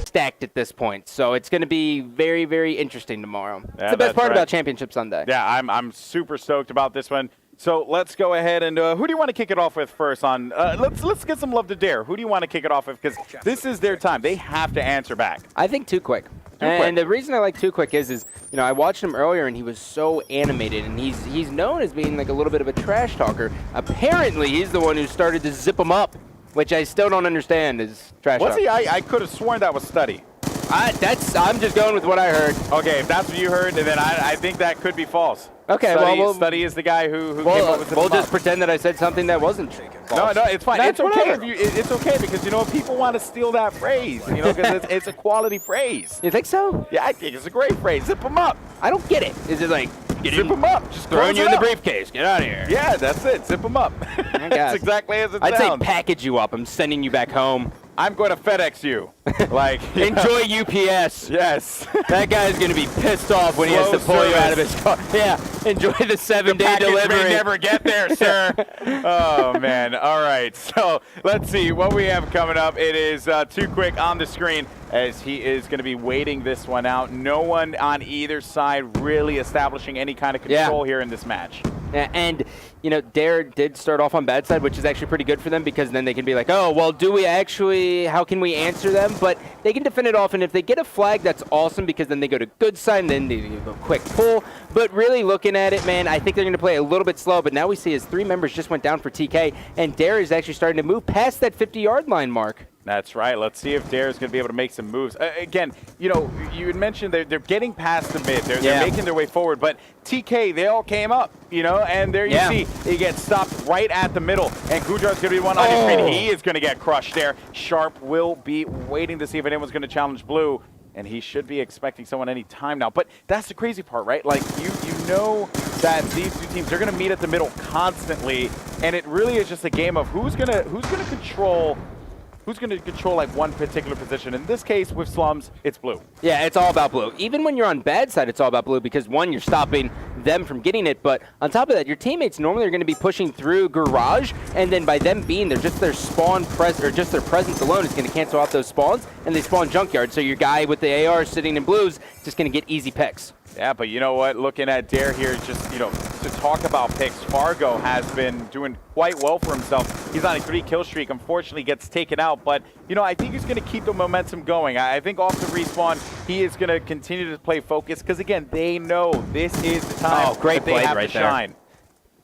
stacked at this point. So it's going to be very, very interesting tomorrow. Yeah, it's the best part about Championship Sunday. Yeah, I'm super stoked about this one. So let's go ahead and who do you want to kick it off with first? On let's get some love to Dare. Who do you want to kick it off with? Because this is their time. They have to answer back. I think Too Quick. And the reason I like Too Quick is I watched him earlier and he was so animated, and he's known as being like a little bit of a trash talker. Apparently, he's the one who started to zip him up, which I still don't understand is trash talk. Was he? I could have sworn that was Study. I'm just going with what I heard. Okay, if that's what you heard, then I think that could be false. Okay, Study is the guy who came up with the We'll just pretend that I said something that wasn't false. No, it's fine. It's okay. It's okay because, people want to steal that phrase, because it's a quality phrase. You think so? Yeah, I think it's a great phrase. Zip them up. I don't get it. Is it like, zip them up? Just throwing you in the briefcase. Get out of here. Yeah, that's it. Zip them up. That's exactly as it sounds. I'd say package you up. I'm sending you back home. I'm going to FedEx you. Enjoy UPS. Yes. That guy's going to be pissed off when he has to pull you out of his car. Yeah. Enjoy the 7-day delivery. May never get there, sir. Oh, man. All right. So let's see what we have coming up. It is Too Quick on the screen as he is going to be waiting this one out. No one on either side really establishing any kind of control here in this match. And, Dare did start off on bad side, which is actually pretty good for them because then they can be like, oh, well, how can we answer them? But they can defend it off, and if they get a flag, that's awesome because then they go to good side, and then they do a quick pull. But really looking at it, man, I think they're going to play a little bit slow, but now we see his 3 members just went down for TK, and Dare is actually starting to move past that 50-yard line mark. That's right. Let's see if Dare is going to be able to make some moves. Again, you had mentioned they're getting past the mid. They're making their way forward. But TK, they all came up, and there you see he gets stopped right at the middle. And Gujar's going to be one on your screen. He is going to get crushed there. Sharp will be waiting to see if anyone's going to challenge Blue. And he should be expecting someone any time now. But that's the crazy part, right? Like, you know that these two teams, they're going to meet at the middle constantly. And it really is just a game of who's going to control like one particular position. In this case, with Slums, it's Blue. Yeah, it's all about Blue. Even when you're on bad side, it's all about Blue because, one, you're stopping them from getting it, but on top of that, your teammates normally are going to be pushing through Garage, and then by them being there, just their their presence alone is going to cancel out those spawns, and they spawn Junkyard. So your guy with the AR sitting in Blues just going to get easy picks. Yeah, but you know what? Looking at Dare here, just, to talk about picks, Fargo has been doing quite well for himself. He's on a 3-kill streak. Unfortunately, gets taken out, but, I think he's going to keep the momentum going. I think off the respawn, he is going to continue to play focus because, again, they know this is the time that they have to shine.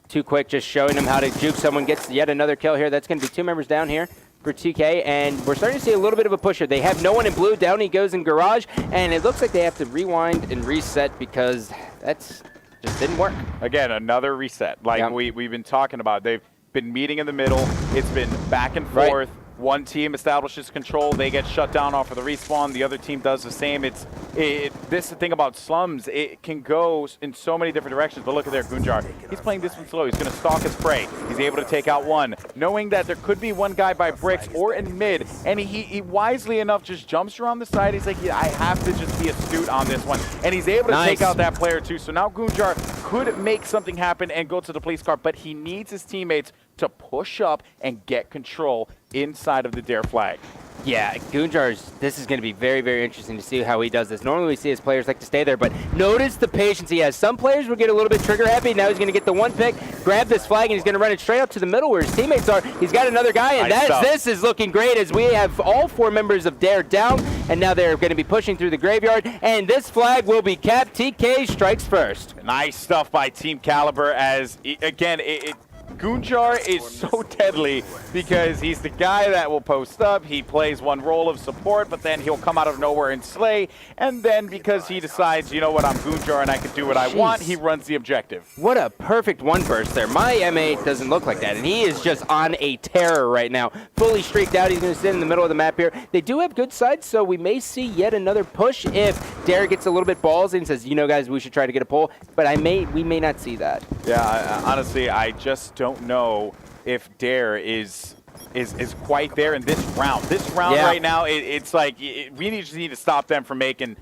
Too Quick, just showing him how to juke someone. Gets yet another kill here. That's going to be 2 members down here for TK, and we're starting to see a little bit of a pusher. They have no one in Blue. Down he goes in Garage, and it looks like they have to rewind and reset because that's just didn't work. Again, another reset. Like we've been talking about. They've been meeting in the middle. It's been back and forth. Right. One team establishes control. They get shut down off of the respawn. The other team does the same. This is the thing about Slums. It can go in so many different directions. But look at there, Gunjar. He's playing this one slow. He's going to stalk his prey. He's able to take out one, knowing that there could be one guy by bricks or in mid. And he wisely enough just jumps around the side. He's like, I have to just be astute on this one. And he's able to take out that player too. So now Gunjar could make something happen and go to the police car. But he needs his teammates to push up and get control inside of the Dare flag. Yeah, this is going to be very, very interesting to see how he does this. Normally we see his players like to stay there, but notice the patience he has. Some players will get a little bit trigger happy. Now he's going to get the one pick, grab this flag, and he's going to run it straight up to the middle where his teammates are. He's got another guy, and this is looking great as we have all 4 members of Dare down, and now they're going to be pushing through the graveyard, and this flag will be capped. TK strikes first. Nice stuff by Team Kaliber as, again, Gunjar is so deadly because he's the guy that will post up. He plays one role of support, but then he'll come out of nowhere and slay. And then because he decides, you know what, I'm Gunjar and I can do what I want, he runs the objective. What a perfect one burst there. My M8 doesn't look like that, and he is just on a terror right now. Fully streaked out. He's going to sit in the middle of the map here. They do have good sides, so we may see yet another push if Dare gets a little bit ballsy and says, guys, we should try to get a pull. But we may not see that. Yeah, honestly, I just don't know if Dare is quite there in this round. This round right now, it's like we just need to stop them from making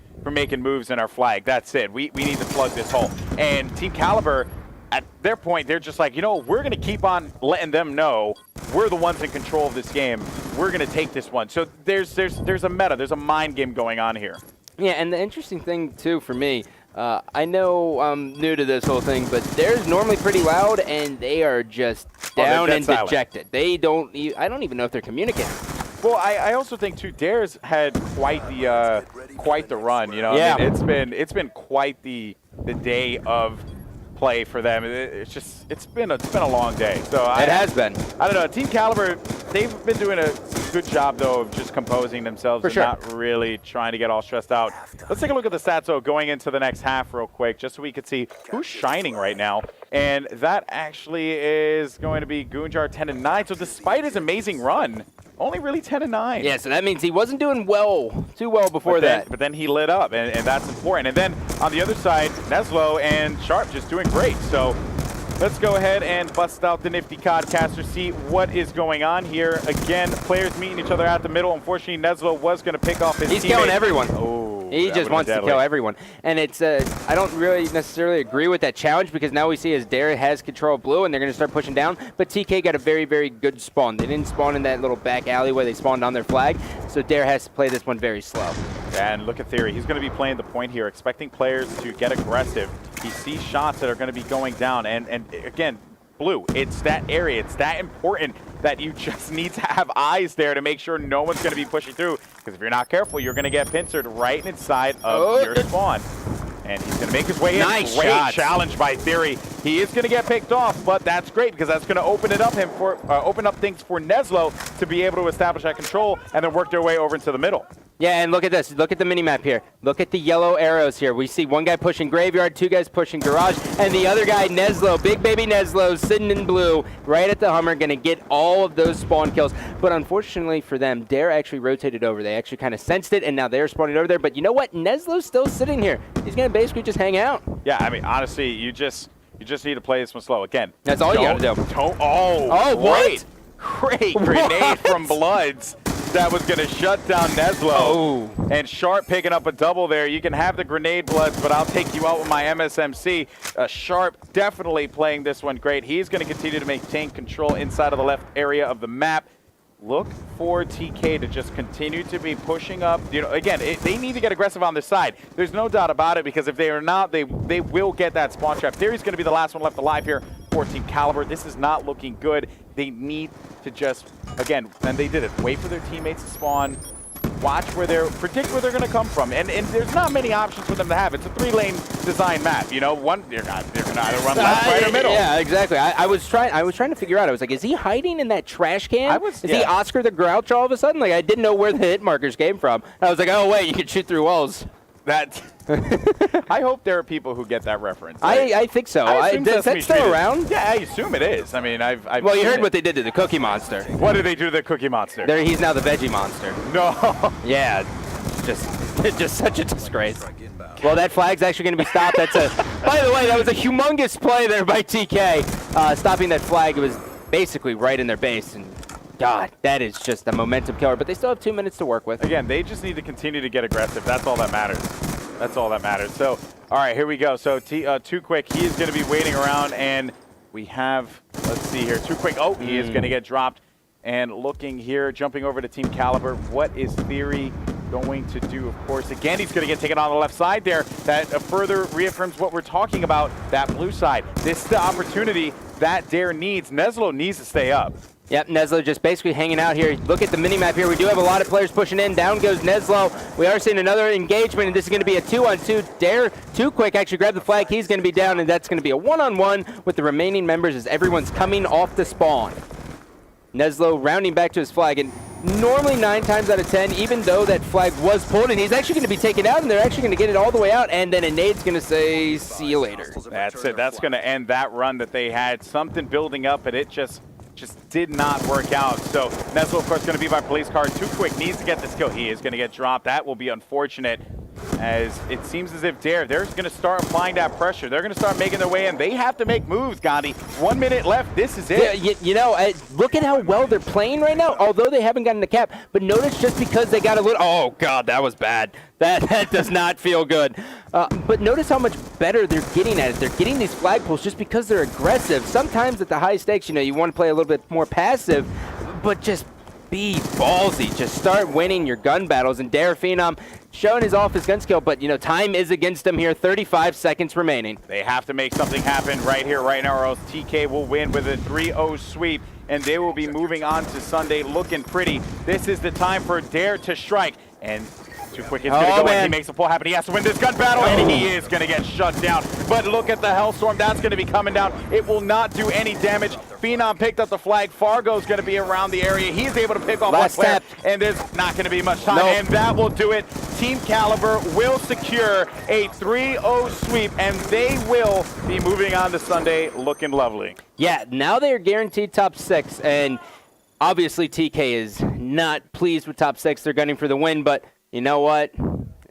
moves in our flag. That's it. We need to plug this hole. And Team Kaliber, at their point, they're just like, you know, we're going to keep on letting them know we're the ones in control of this game. We're going to take this one. So there's a meta, there's a mind game going on here. Yeah, and the interesting thing, too, for me, I know I'm new to this whole thing, but they're normally pretty loud, and they are just down and dejected. They don't. I don't even know if they're communicating. Well, I also think too, Dare's had quite the run. You know, yeah. I mean, it's been quite the day of play for them. It's been a long day. So it has been. I don't know. Team Kaliber, they've been doing a good job though of just composing themselves and not really trying to get all stressed out. Let's take a look at the stats though going into the next half real quick, just so we could see who's shining right now. And that actually is going to be Goonjar 10-9. So despite his amazing run, only really 10-9. Yeah, so that means he wasn't doing too well before that. But then he lit up, and that's important. And then on the other side, Neslo and Sharp just doing great. So let's go ahead and bust out the nifty Codcaster, see what is going on here. Again, players meeting each other at the middle. Unfortunately, Neslo was going to pick off his teammate. He's killing everyone. Oh, he just wants to kill everyone. And it's I don't really necessarily agree with that challenge, because now we see as Dare has control of blue and they're going to start pushing down. But TK got a very, very good spawn. They didn't spawn in that little back alley where they spawned on their flag. So Dare has to play this one very slow. And look at Theory. He's going to be playing the point here, expecting players to get aggressive. He sees shots that are going to be going down. And again, blue, it's that area. It's that important that you just need to have eyes there to make sure no one's going to be pushing through. Because if you're not careful, you're going to get pincered right inside of your spawn. And he's going to make his way in. Nice Great shots. challenge by Theory. He is going to get picked off, but that's great because that's going to open up things for Neslo to be able to establish that control and then work their way over into the middle. Yeah, and look at this. Look at the mini-map here. Look at the yellow arrows here. We see one guy pushing Graveyard, two guys pushing Garage, and the other guy, Neslo, big baby Neslo, sitting in blue, right at the Hummer, going to get all of those spawn kills. But unfortunately for them, Dare actually rotated over. They actually kind of sensed it, and now they're spawning over there. But you know what? Neslo's still sitting here. He's going to basically just hang out. Yeah, I mean, honestly, you just need to play this one slow. Again, that's all you got to do. Oh, what? Great grenade from Bloods. That was going to shut down Neslo. Oh. And Sharp picking up a double there. You can have the grenade, Bloods, but I'll take you out with my MSMC. Sharp definitely playing this one great. He's going to continue to maintain control inside of the left area of the map. Look for TK to just continue to be pushing up. You know, again, they need to get aggressive on this side. There's no doubt about it, because if they are not, they will get that spawn trap. Theory's going to be the last one left alive here for Team Kaliber. This is not looking good. They need to just, again, and they did it, wait for their teammates to spawn, watch predict where they're going to come from. And there's not many options for them to have. It's a 3-lane design map, you know. They're going to either run left, right, or middle. Yeah, exactly. I was trying to figure out. I was like, is he hiding in that trash can? Is he Oscar the Grouch all of a sudden? Like, I didn't know where the hit markers came from. I was like, oh wait, you can shoot through walls. I hope there are people who get that reference. I think so. Is that still around? Yeah, I assume it is. I mean, I've well, you heard what they did to the Cookie Monster. What did they do to the Cookie Monster? He's now the Veggie Monster. No. Yeah, just such a disgrace. Well, that flag's actually going to be stopped. By the way, that was a humongous play there by TK. Stopping that flag, it was basically right in their base. And God, that is just a momentum killer. But they still have 2 minutes to work with. Again, they just need to continue to get aggressive. That's all that matters. That's all that matters. So, all right, here we go. So, Too Quick, he is going to be waiting around. And we have, let's see here, Too Quick. Oh, he is going to get dropped. And looking here, jumping over to Team Kaliber, what is Theory going to do? Of course, again, he's going to get taken on the left side there. That further reaffirms what we're talking about, that blue side. This is the opportunity that Dare needs. Neslo needs to stay up. Yep, Neslo just basically hanging out here. Look at the mini-map here. We do have a lot of players pushing in. Down goes Neslo. We are seeing another engagement, and this is going to be a 2-on-2. Dare, Too Quick, actually grab the flag. He's going to be down, and that's going to be a 1-on-1 with the remaining members as everyone's coming off the spawn. Neslo rounding back to his flag, and normally 9 times out of 10, even though that flag was pulled, and he's actually going to be taken out, and they're actually going to get it all the way out, and then a nade's going to say, see you later. That's it. That's going to end that run that they had. Something building up, but it just did not work out. So Neslo, of course, going to be by police car. Too Quick needs to get this kill. He is going to get dropped. That will be unfortunate. as it seems as if they're going to start applying that pressure. They're going to start making their way in. They have to make moves, Gandhi. 1 minute left. This is it. Yeah, you know, look at how well they're playing right now, although they haven't gotten the cap. But notice just because they got a little – oh, God, that was bad. That does not feel good. But notice how much better they're getting at it. They're getting these flagpoles just because they're aggressive. Sometimes at the high stakes, you know, you want to play a little bit more passive, but just be ballsy. Just start winning your gun battles. And Dare Phenom showing his off his gun skill, but, you know, time is against him here. 35 seconds remaining. They have to make something happen right here, right now, or else TK will win with a 3-0 sweep, and they will be moving on to Sunday looking pretty. This is the time for Dare to strike, and too quick, it's going to go in. He makes the pull happen. He has to win this gun battle, and he is going to get shut down. But look at the Hellstorm. That's going to be coming down. It will not do any damage. Phenom picked up the flag. Fargo's going to be around the area. He's able to pick off one player, and there's not going to be much time. And that will do it. Team Kaliber will secure a 3-0 sweep, and they will be moving on to Sunday looking lovely. Yeah, now they are guaranteed top 6, and obviously TK is not pleased with top 6. They're gunning for the win, but you know what?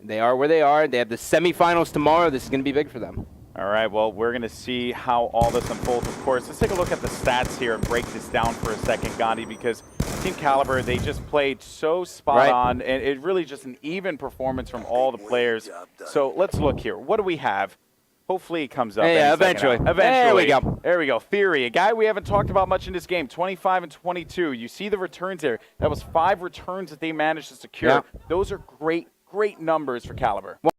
They are where they are. They have the semifinals tomorrow. This is going to be big for them. All right, well, we're going to see how all this unfolds, of course. Let's take a look at the stats here and break this down for a second, Gandhi, because Team Kaliber, they just played so spot on, and it really just an even performance from all the players. So let's look here. What do we have? Hopefully it comes up. Yeah, eventually. There we go. There we go. Theory, a guy we haven't talked about much in this game, 25 and 22. You see the returns there. That was 5 returns that they managed to secure. Yeah. Those are great numbers for Kaliber.